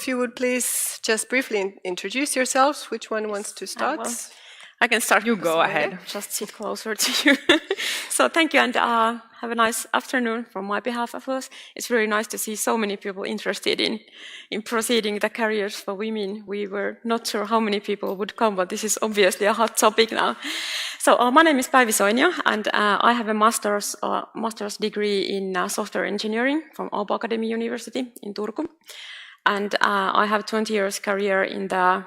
if you would please just briefly introduce yourselves. Which one wants to start? I can start. You go ahead. Just sit closer to you. So thank you, and have a nice afternoon from my behalf of us. It's very nice to see so many people interested in proceeding the careers for women. We were not sure how many people would come, but this is obviously a hot topic now. So my name is Päivi Soinio, and I have a master's degree in software engineering from Aalto Academy University in Turku. And I have 20 years career in the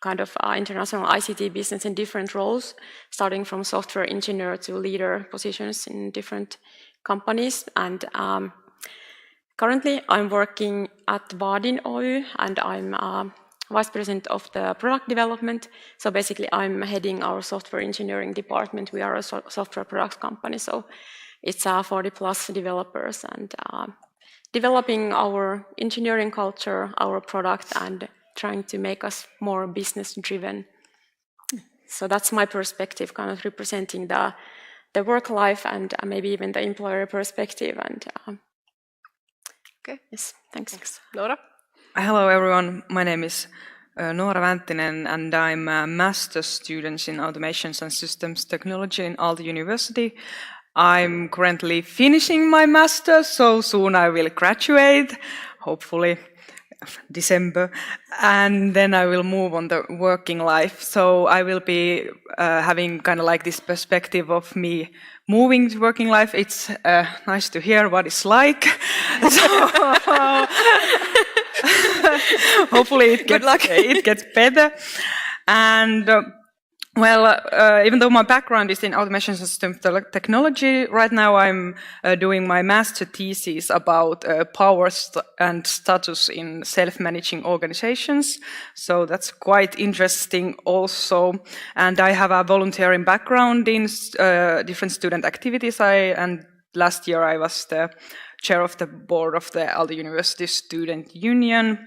kind of international ICT business in different roles, starting from software engineer to leader positions in different companies. And currently I'm working at Vaadin Oy, and I'm vice president of the product development. So basically I'm heading our software engineering department. We are a software product company, so it's 40 plus developers, and developing our engineering culture, our product, and trying to make us more business driven. So that's my perspective, kind of representing the work life and maybe even the employer perspective. And okay, yes, thanks. Noora? Hello everyone, my name is Noora Vänttinen, and I'm a master's student in automations and systems technology in Aalto University. I'm currently finishing my master's, so soon I will graduate, hopefully December, and then I will move on the working life. So I will be having kind of like this perspective of me moving to working life. It's nice to hear what it's like. So, hopefully it gets better. And even though my background is in automation system technology, right now I'm doing my master thesis about power and status in self-managing organizations. So that's quite interesting also. And I have a volunteering background in different student activities. And last year I was the chair of the board of the Aalto University Student Union.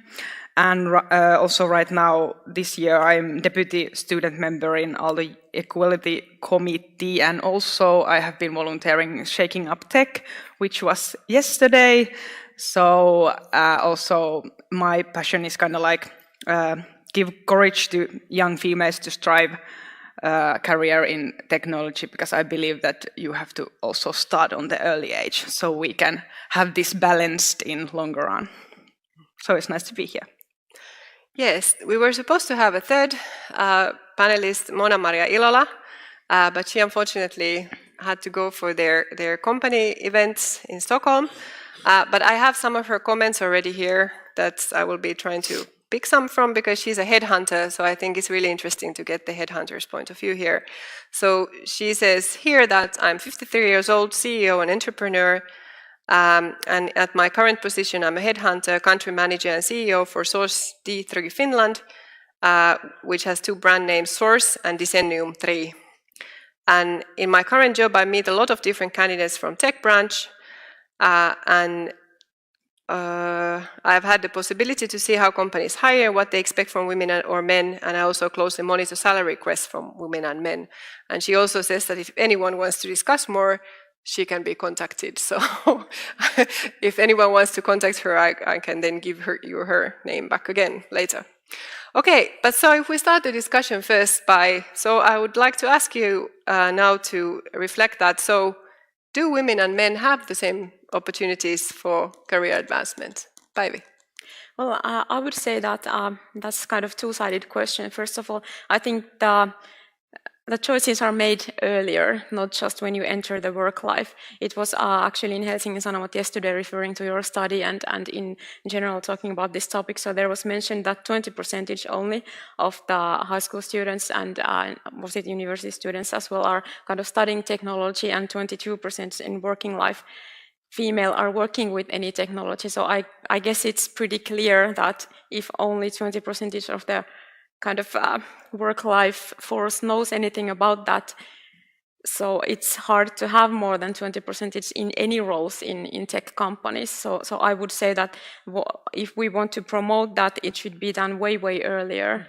And also right now, this year, I'm deputy student member in Aalto Equality Committee, and also I have been volunteering Shaking Up Tech, which was yesterday. So also my passion is kind of like give courage to young females to strive career in technology, because I believe that you have to also start on the early age, so we can have this balanced in longer run. So it's nice to be here. Yes, we were supposed to have a third panelist, Mona-Maria Ilola, but she unfortunately had to go for their company events in Stockholm. But I have some of her comments already here that I will be trying to pick some from, because she's a headhunter, so I think it's really interesting to get the headhunter's point of view here. So she says here that I'm 53 years old, CEO and entrepreneur, and at my current position, I'm a headhunter, country manager and CEO for Source D3 Finland, which has two brand names, Source and Decennium 3. And in my current job, I meet a lot of different candidates from tech branch, and I've had the possibility to see how companies hire, what they expect from women or men, and I also closely monitor salary requests from women and men. And she also says that if anyone wants to discuss more, she can be contacted. So if anyone wants to contact her, I can then give her name back again later. Okay, but so if we start the discussion first so I would like to ask you now to reflect that. So do women and men have the same opportunities for career advancement? Päivi? Well, I would say that that's kind of two-sided question. First of all, I think the choices are made earlier, not just when you enter the work life. It was actually in Helsingin Sanomat yesterday referring to your study and in general talking about this topic. So there was mentioned that 20% only of the high school students and was it university students as well are kind of studying technology, and 22% in working life female are working with any technology. So I guess it's pretty clear that if only 20% of the kind of work-life force knows anything about that, so it's hard to have more than 20% in any roles in tech companies. So I would say that if we want to promote that, it should be done way earlier.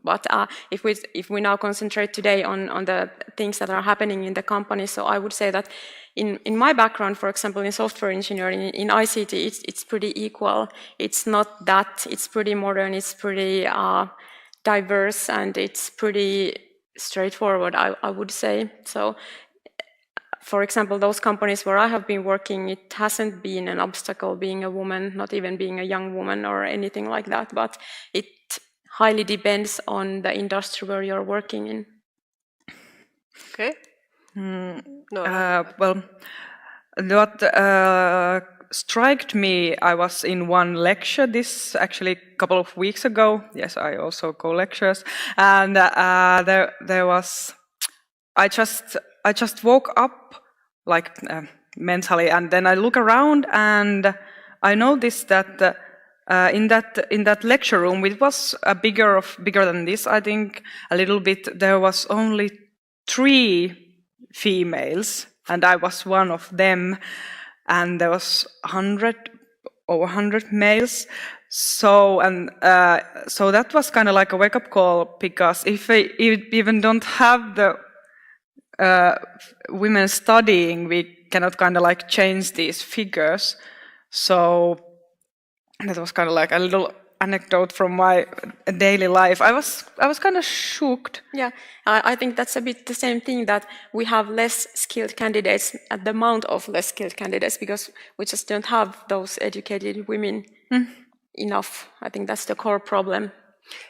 But if we now concentrate today on the things that are happening in the company, so I would say that in my background, for example, in software engineering, in ICT, it's pretty equal. It's not that, it's pretty modern, it's pretty diverse, and it's pretty straightforward, I would say. So, for example, those companies where I have been working, it hasn't been an obstacle being a woman, not even being a young woman or anything like that, but it highly depends on the industry where you're working in. Okay. Well, what struck me, I was in one lecture this actually a couple of weeks ago. Yes, I also go lectures, and there was. I just woke up like mentally, and then I look around and I noticed that in that lecture room, it was bigger than this. I think a little bit. There was only 3 females, and I was one of them, and there was 100 males. So so that was kind of like a wake-up call, because if we even don't have the women studying, we cannot kind of like change these figures. So that was kind of like a little anecdote from my daily life. I was kind of shocked. Yeah, I think that's a bit the same thing, that we have less skilled candidates, at the amount of less skilled candidates, because we just don't have those educated women enough. I think that's the core problem.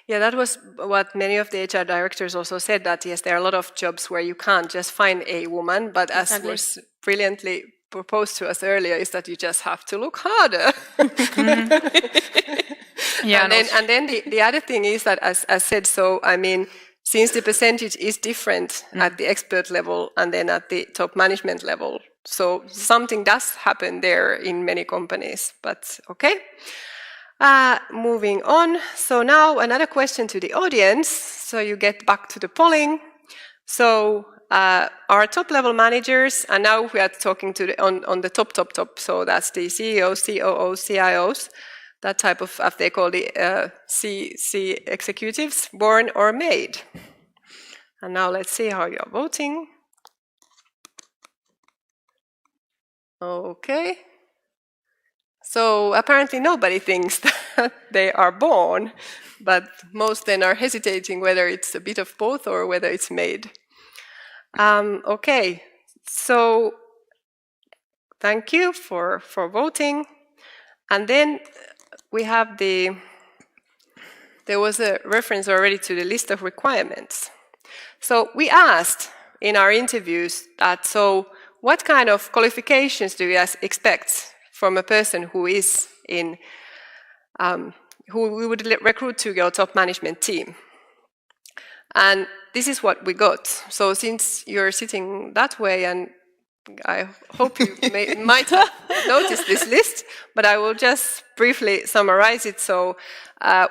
Yeah, that was what many of the HR directors also said, that yes, there are a lot of jobs where you can't just find a woman, but as was brilliantly proposed to us earlier, is that you just have to look harder. Yeah, and then the other thing is that, as said, so I mean, since the percentage is different at the expert level and then at the top management level, so something does happen there in many companies, but okay. Moving on. So now another question to the audience. So you get back to the polling. So our top level managers, and now we are talking to on the top. So that's the CEOs, COOs, CIOs, that type of, as they call the C executives, born or made. And now let's see how you're voting. Okay. So apparently nobody thinks that they are born, but most then are hesitating whether it's a bit of both or whether it's made. Okay, so thank you for voting. And then we have there was a reference already to the list of requirements. So we asked in our interviews that, so what kind of qualifications do you expect from a person who is in, who we would recruit to your top management team? And this is what we got. So since you're sitting that way, and I hope you might have noticed this list, but I will just briefly summarize it. So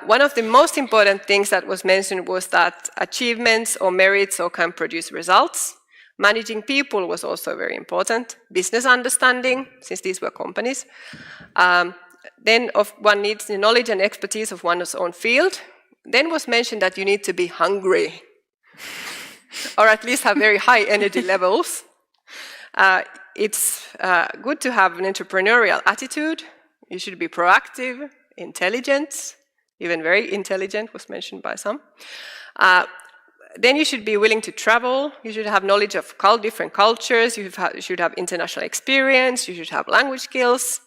one of the most important things that was mentioned was that achievements or merits or can produce results. Managing people was also very important. Business understanding, since these were companies. Then one needs the knowledge and expertise of one's own field. Then was mentioned that you need to be hungry, or at least have very high energy levels. It's good to have an entrepreneurial attitude. You should be proactive, intelligent, even very intelligent was mentioned by some. Then you should be willing to travel. You should have knowledge of different cultures. You should have international experience. You should have language skills.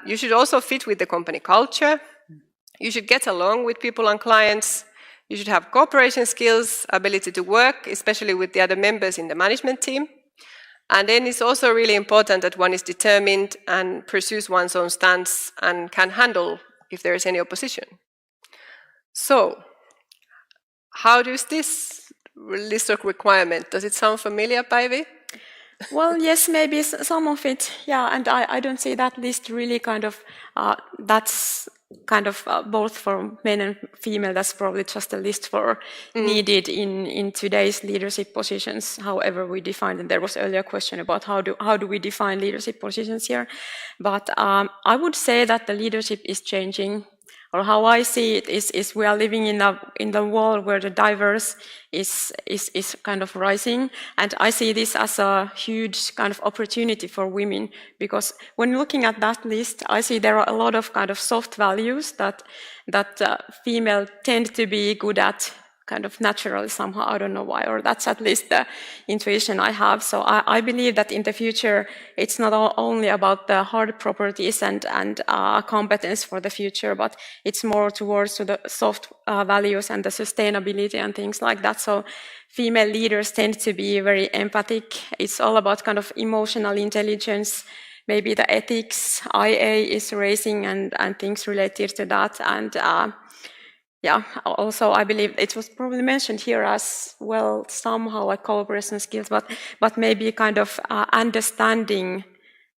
You should also fit with the company culture. You should get along with people and clients. You should have cooperation skills, ability to work, especially with the other members in the management team. And then it's also really important that one is determined and pursues one's own stance and can handle if there is any opposition. So, how does this list of requirements, does it sound familiar, Päivi? Well, yes, maybe some of it, yeah, and I don't see that list really kind of, that's kind of both for men and female, that's probably just a list for needed in today's leadership positions, however we define them. There was earlier a question about how do we define leadership positions here, but I would say that the leadership is changing, or how I see it is we are living in the world where the diverse is kind of rising, and I see this as a huge kind of opportunity for women, because when looking at that list, I see there are a lot of kind of soft values that female tend to be good at kind of naturally somehow, I don't know why, or that's at least the intuition I have. So I believe that in the future, it's not only about the hard properties and competence for the future, but it's more towards to the soft values and the sustainability and things like that. So female leaders tend to be very empathic. It's all about kind of emotional intelligence, maybe the ethics IA is raising and things related to that. And yeah, also I believe it was probably mentioned here as well, somehow like cooperation skills, but maybe kind of understanding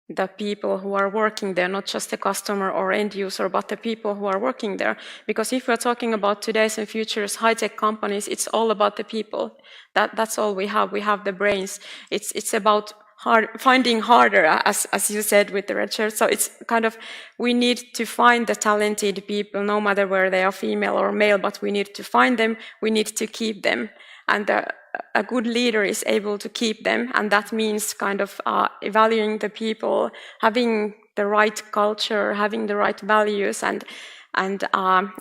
the people who are working there, not just the customer or end user, but the people who are working there. Because if we're talking about today's and futures high-tech companies, it's all about the people. That's all we have. We have the brains. It's about finding harder, as you said with the red shirt. So it's kind of, we need to find the talented people, no matter where they are female or male, but we need to find them, we need to keep them. And a good leader is able to keep them, and that means kind of evaluating the people, having the right culture, having the right values, and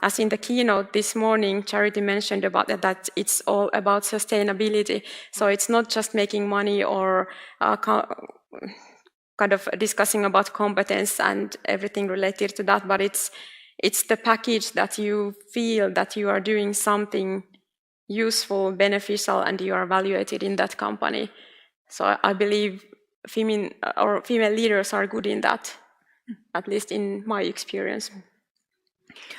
as in the keynote this morning, Charity mentioned about that it's all about sustainability. So it's not just making money or kind of discussing about competence and everything related to that, but it's the package that you feel that you are doing something useful, beneficial, and you are evaluated in that company. So I believe female leaders are good in that, at least in my experience.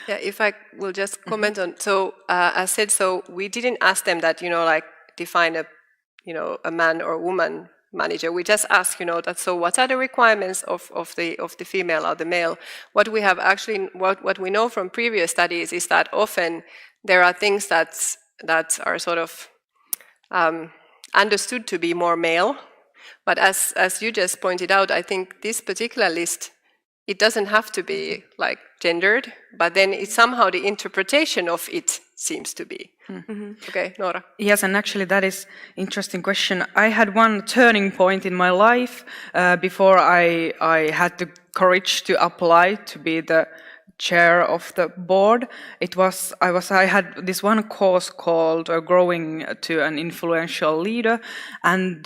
Yeah, if I will just comment on, so as said, so we didn't ask them that, like define a man or woman manager. We just asked, that, so what are the requirements of the female or the male? What we have actually, what we know from previous studies is that often there are things that are sort of understood to be more male. But as you just pointed out, I think this particular list, it doesn't have to be like gendered, but then it's somehow the interpretation of it seems to be. Mm-hmm. Okay, Nora. Yes, and actually that is interesting question. I had one turning point in my life before I had the courage to apply to be the chair of the board. I had this one course called Growing to an Influential Leader, and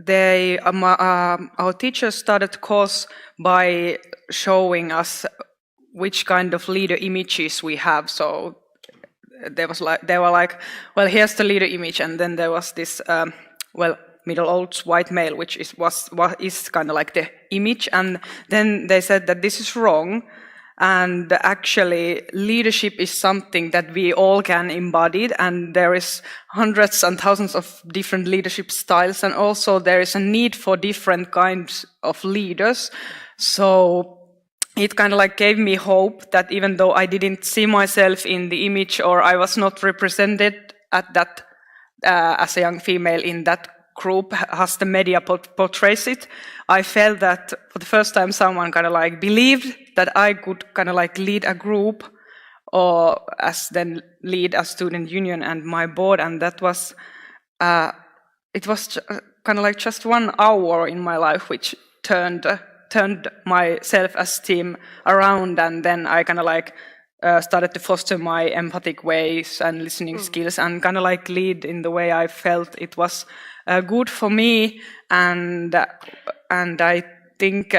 our teachers started the course by showing us which kind of leader images we have. So they were like, well, here's the leader image, and then there was this middle-aged white male, which is kind of like the image, and then they said that this is wrong. And actually, leadership is something that we all can embody, and there is hundreds and thousands of different leadership styles, and also there is a need for different kinds of leaders. So it kind of like gave me hope that even though I didn't see myself in the image, or I was not represented at that as a young female in that group as the media portrays it, I felt that for the first time someone kind of like believed that I could kind of like lead a group, or then lead a student union and my board, and that was it was kind of like just 1 hour in my life which turned my self-esteem around, and then I kind of like started to foster my empathic ways and listening skills, and kind of like lead in the way I felt it was good for me, and I think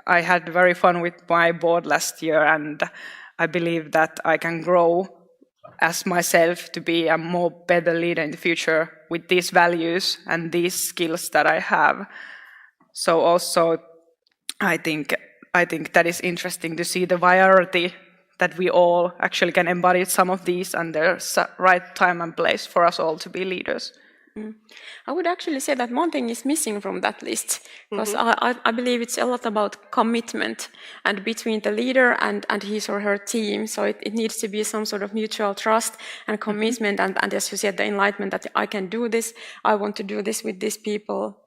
I had very fun with my board last year, and I believe that I can grow as myself to be a more better leader in the future with these values and these skills that I have. So also I think that is interesting to see the variety that we all actually can embody some of these, and there's a right time and place for us all to be leaders. I would actually say that one thing is missing from that list, because I believe it's a lot about commitment and between the leader and his or her team. So it needs to be some sort of mutual trust and commitment, and as you said, the enlightenment that I can do this, I want to do this with these people,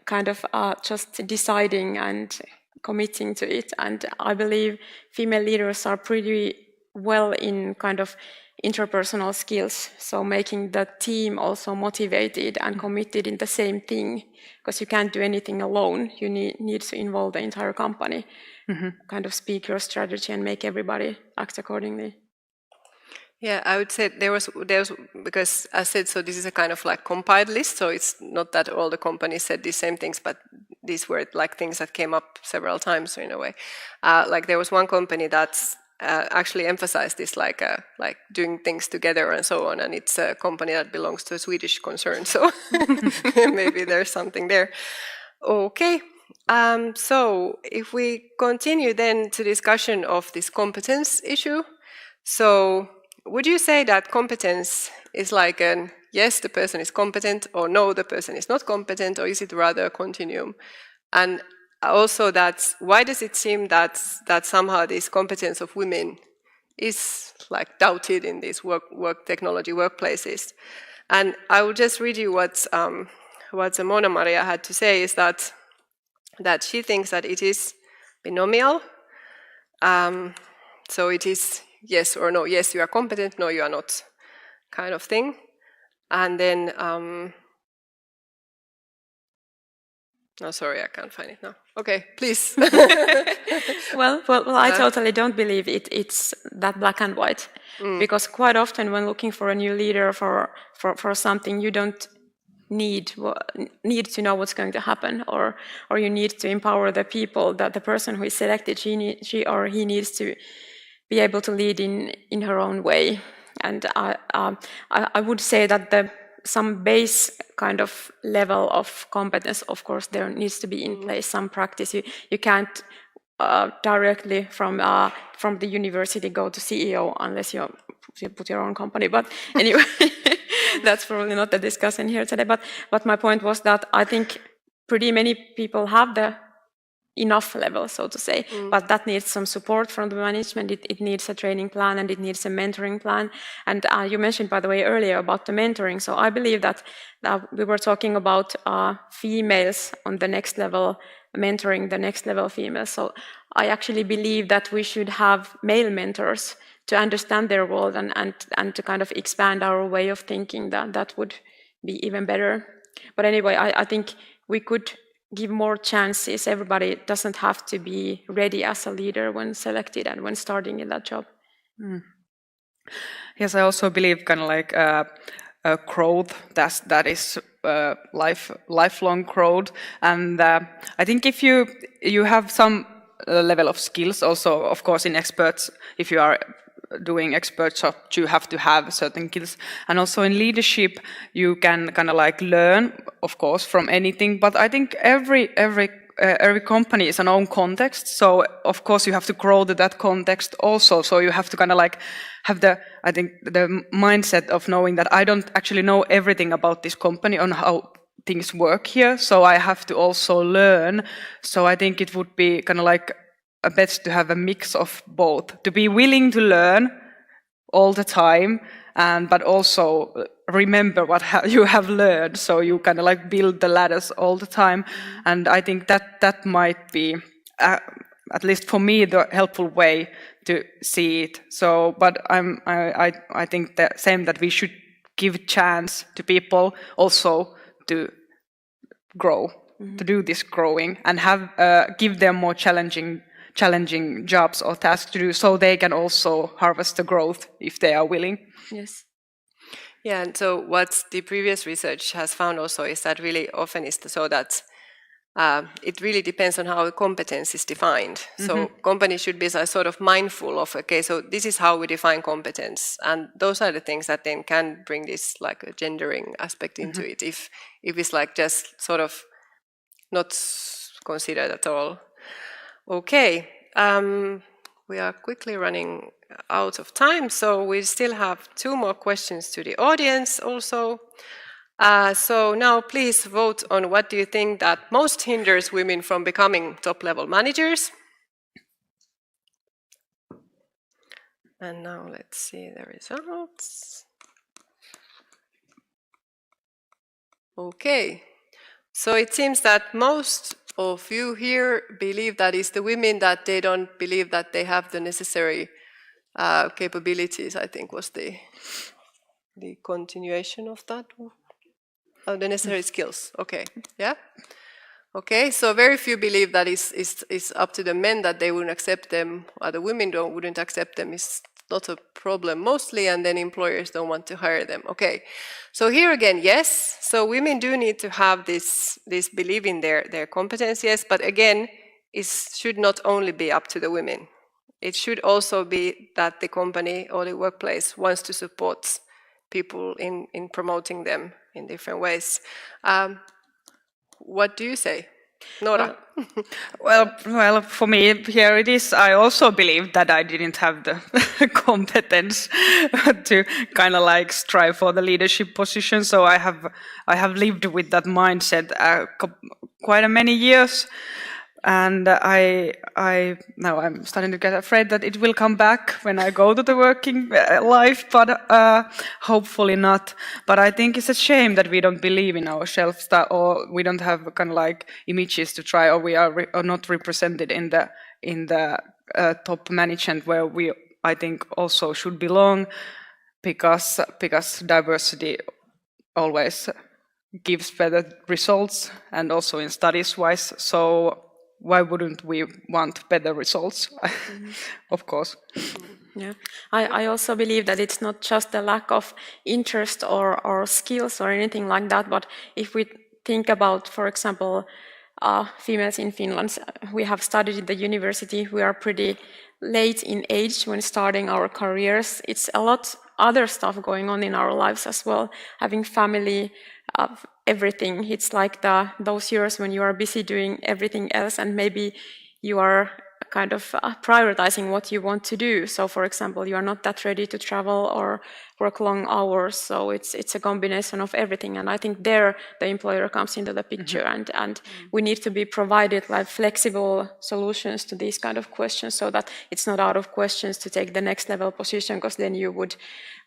kind of just deciding and committing to it. And I believe female leaders are pretty well in kind of interpersonal skills, so making the team also motivated and committed in the same thing, because you can't do anything alone. You need to involve the entire company, kind of speak your strategy and make everybody act accordingly. Yeah, I would say there was because I said, so this is a kind of like compiled list, so it's not that all the companies said these same things, but these were like things that came up several times in a way. Like there was one company that's actually emphasized this, like doing things together and so on, and it's a company that belongs to a Swedish concern, so maybe there's something there. Okay, so if we continue then to discussion of this competence issue, so would you say that competence is like an yes, the person is competent, or no, the person is not competent, or is it rather a continuum? And also why does it seem that somehow this competence of women is like doubted in these work technology workplaces? And I will just read you what Mona Maria had to say, is that she thinks that it is binomial. So it is yes or no. Yes, you are competent. No, you are not, kind of thing. And then, no, sorry, I can't find it now. Okay, please. Well, I totally don't believe it's that black and white, because quite often when looking for a new leader for something, you don't need to know what's going to happen, or you need to empower the people, that the person who is selected, she or he needs to be able to lead in her own way. And I would say that some base kind of level of competence, of course, there needs to be in place, some practice. You can't directly from the university go to CEO unless you put your own company. But anyway, that's probably not the discussion here today. But my point was that I think pretty many people have the enough level, so to say, but that needs some support from the management. It needs a training plan, and it needs a mentoring plan. And you mentioned, by the way, earlier about the mentoring. So I believe that we were talking about females on the next level, mentoring the next level females. So I actually believe that we should have male mentors to understand their world and to kind of expand our way of thinking. That would be even better. But anyway, I think we could give more chances. Everybody doesn't have to be ready as a leader when selected and when starting in that job. Yes, I also believe kind of like growth, that is lifelong growth. And I think if you have some level of skills, also of course in experts, if you are doing expert job, you have to have certain skills. And also in leadership, you can kind of like learn, of course, from anything. But I think every company is an own context. So of course you have to grow to that context also. So you have to kind of like have the mindset of knowing that I don't actually know everything about this company on how things work here. So I have to also learn. So I think it would be kind of like best to have a mix of both, to be willing to learn all the time, but also remember what you have learned, so you kind of like build the ladders all the time. And I think that might be, at least for me, the helpful way to see it. So, but I think the same, that we should give chance to people also to grow, to do this growing, and give them more challenging jobs or tasks to do, so they can also harvest the growth if they are willing. Yes. Yeah, and so what the previous research has found also is that really often is so that it really depends on how competence is defined. So companies should be sort of mindful of, okay, so this is how we define competence, and those are the things that then can bring this like a gendering aspect into it. If it's like just sort of not considered at all. Okay, we are quickly running out of time, so we still have 2 more questions to the audience also. So now please vote on what do you think that most hinders women from becoming top-level managers. And now let's see the results. Okay, so it seems that most of you here believe that it's the women, that they don't believe that they have the necessary capabilities, I think, was the continuation of that. Oh, the necessary skills. Okay, yeah. Okay, so very few believe that it's up to the men that they wouldn't accept them, or the women wouldn't accept them. It's not a problem mostly, and then employers don't want to hire them. Okay, so here again, yes. So women do need to have this belief in their competence, yes. But again, it should not only be up to the women. It should also be that the company or the workplace wants to support people in promoting them in different ways. What do you say, Nora? Well, for me, here it is. I also believe that I didn't have the competence to kind of like strive for the leadership position. So I have lived with that mindset quite a many years. And now I'm starting to get afraid that it will come back when I go to the working life, but hopefully not. But I think it's a shame that we don't believe in ourselves, or we don't have kind of like images to try, or we are not represented in the top management where we, I think, also should belong, because diversity always gives better results, and also in studies wise. So why wouldn't we want better results? Of course. Yeah, I also believe that it's not just the lack of interest or skills or anything like that, but if we think about, for example, females in Finland, we have studied at the university, we are pretty late in age when starting our careers. It's a lot other stuff going on in our lives as well, having family, everything. It's like those years when you are busy doing everything else, and maybe you are kind of prioritizing what you want to do. So, for example, you are not that ready to travel or work long hours. So it's a combination of everything. And I think there the employer comes into the picture, and we need to be provided like flexible solutions to these kind of questions, so that it's not out of questions to take the next level position, because then you would,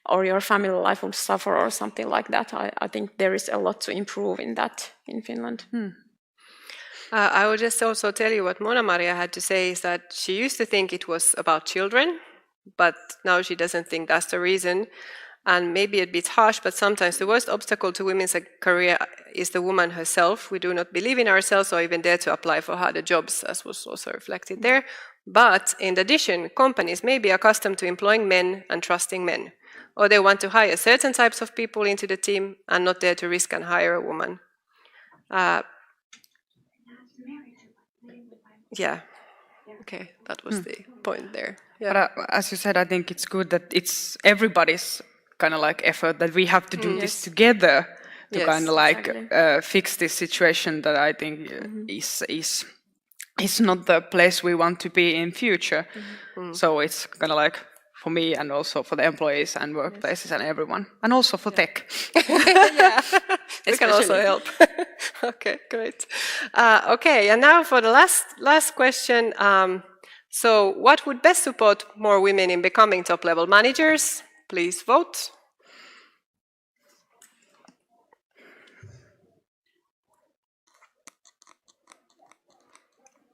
or your family life would suffer or something like that. I think there is a lot to improve in that in Finland. I will just also tell you what Mona-Maria had to say is that she used to think it was about children, but now she doesn't think that's the reason. And maybe a bit harsh, but sometimes the worst obstacle to women's career is the woman herself. We do not believe in ourselves or even dare to apply for harder jobs, as was also reflected there. But in addition, companies may be accustomed to employing men and trusting men, or they want to hire certain types of people into the team and not dare to risk and hire a woman. Yeah. Okay, that was the point there. Yeah. But as you said, I think it's good that it's everybody's kind of like effort, that we have to do this together to kind of like fix this situation that I think is not the place we want to be in future. So it's kind of like for me, and also for the employees and workplaces and everyone, and also for tech. Yeah, it can also help. Okay, great. Okay, and now for the last question. So what would best support more women in becoming top-level managers? Please vote.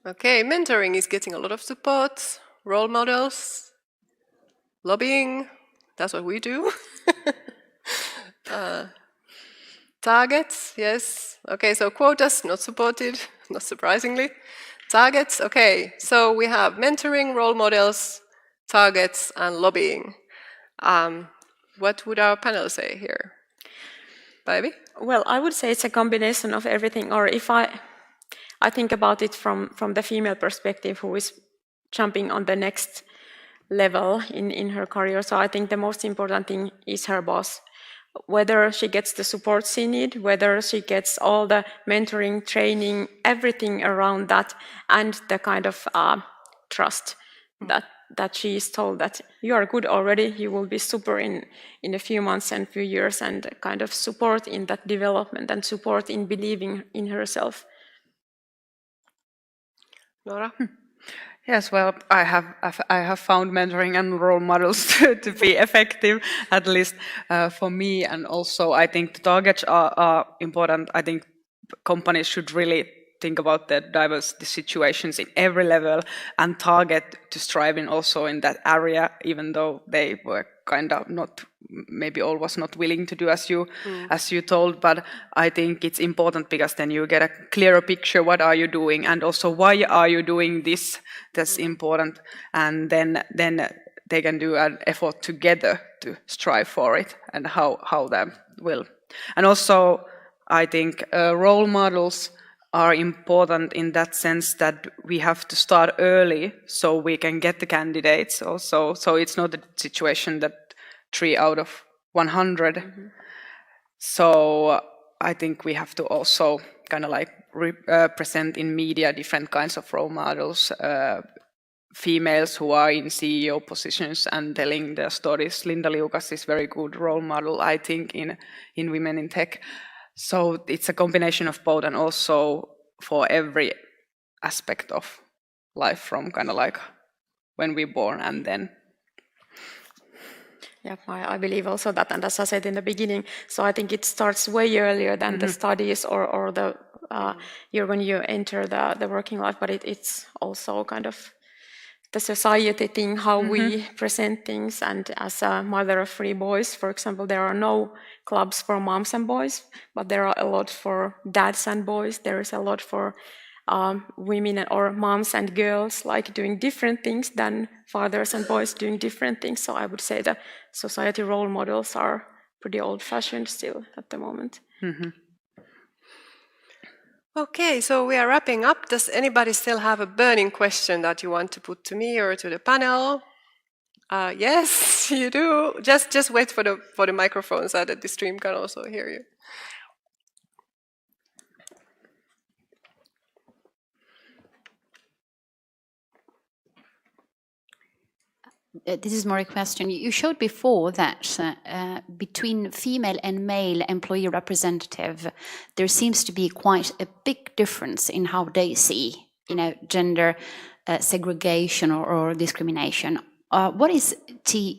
Okay, mentoring is getting a lot of support. Role models, lobbying, that's what we do. Targets, yes. Okay, so quotas, not supported, not surprisingly. Targets, okay. So we have mentoring, role models, targets, and lobbying. What would our panel say here? Baby? Well, I would say it's a combination of everything, or if I think about it from the female perspective, who is jumping on the next level in her career. So I think the most important thing is her boss. Whether she gets the support she needs, whether she gets all the mentoring, training, everything around that, and the kind of trust that she is told that you are good already, you will be super in a few months and few years, and kind of support in that development and support in believing in herself. Nora? Yes, well, I have found mentoring and role models to be effective, at least for me, and also I think the targets are important. I think companies should really think about the diversity situations in every level and target to strive in also in that area, even though they were kind of not, maybe all was not willing to do as you told. But I think it's important because then you get a clearer picture, what are you doing, and also why are you doing this. That's important, and then they can do an effort together to strive for it, and how that will. And also I think role models are important in that sense that we have to start early so we can get the candidates also. So it's not a situation that 3 out of 100. Mm-hmm. So I think we have to also kind of like present in media different kinds of role models, females who are in CEO positions and telling their stories. Linda Liukas is very good role model, I think, in women in tech. So it's a combination of both, and also for every aspect of life, from kind of like when we're born and then. Yeah, I believe also that, and as I said in the beginning, so I think it starts way earlier than the studies or the year when you enter the working life, but it's also kind of the society thing, how we present things. And as a mother of 3 boys, for example, there are no clubs for moms and boys, but there are a lot for dads and boys. There is a lot for women or moms and girls, like doing different things than fathers and boys doing different things. So I would say the society role models are pretty old-fashioned still at the moment. Mm-hmm. Okay, so we are wrapping up. Does anybody still have a burning question that you want to put to me or to the panel? Yes, you do. Just wait for the microphone so that the stream can also hear you. This is more a question. You showed before that between female and male employee representative, there seems to be quite a big difference in how they see, gender segregation or discrimination. What is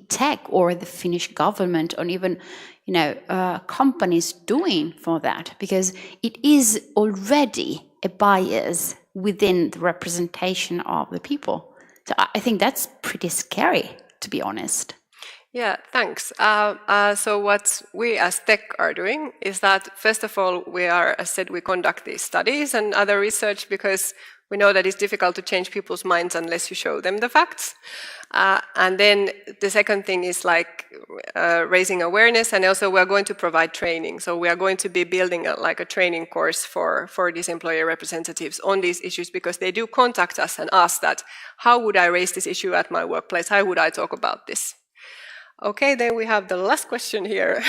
Tech or the Finnish government, or even companies doing for that? Because it is already a bias within the representation of the people. So I think that's pretty scary, to be honest. Yeah, thanks. So what we as Tech are doing is that, first of all, as said, we conduct these studies and other research because we know that it's difficult to change people's minds unless you show them the facts. And then the second thing is raising awareness, and also we're going to provide training. So we are going to be building a training course for these employer representatives on these issues, because they do contact us and ask that, how would I raise this issue at my workplace? How would I talk about this? Okay, then we have the last question here.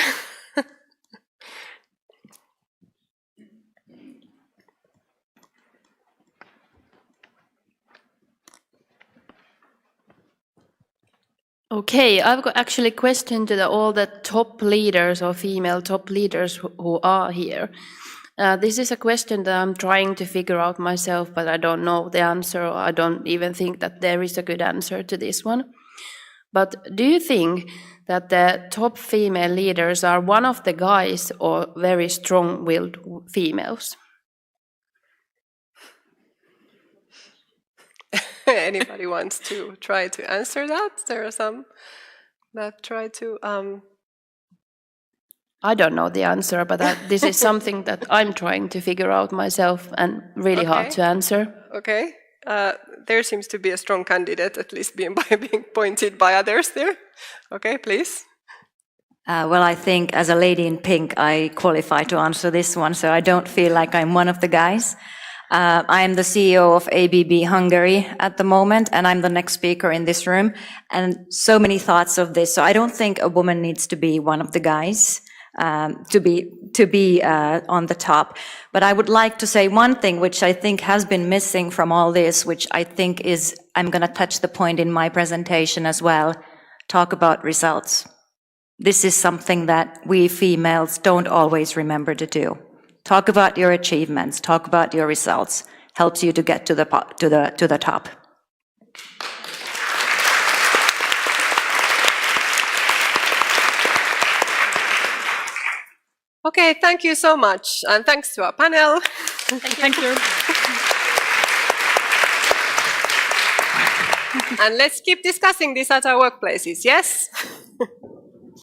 Okay, I've got actually a question to all the top leaders or female top leaders who are here. This is a question that I'm trying to figure out myself, but I don't know the answer, or I don't even think that there is a good answer to this one. But do you think that the top female leaders are one of the guys or very strong-willed females? Anybody wants to try to answer that? There are some that try to... I don't know the answer, but this is something that I'm trying to figure out myself, and really hard to answer. Okay. There seems to be a strong candidate, at least being pointed by others there. Okay, please. Well, I think as a lady in pink, I qualify to answer this one, so I don't feel like I'm one of the guys. I am the CEO of ABB Hungary at the moment, and I'm the next speaker in this room. And so many thoughts of this. So I don't think a woman needs to be one of the guys to be on the top. But I would like to say one thing which I think has been missing from all this, which I think is, I'm going to touch the point in my presentation as well. Talk about results. This is something that we females don't always remember to do. Talk about your achievements, talk about your results. Helps you to get to the top. Okay, thank you so much, and thanks to our panel. Thank you. And let's keep discussing this at our workplaces, yes?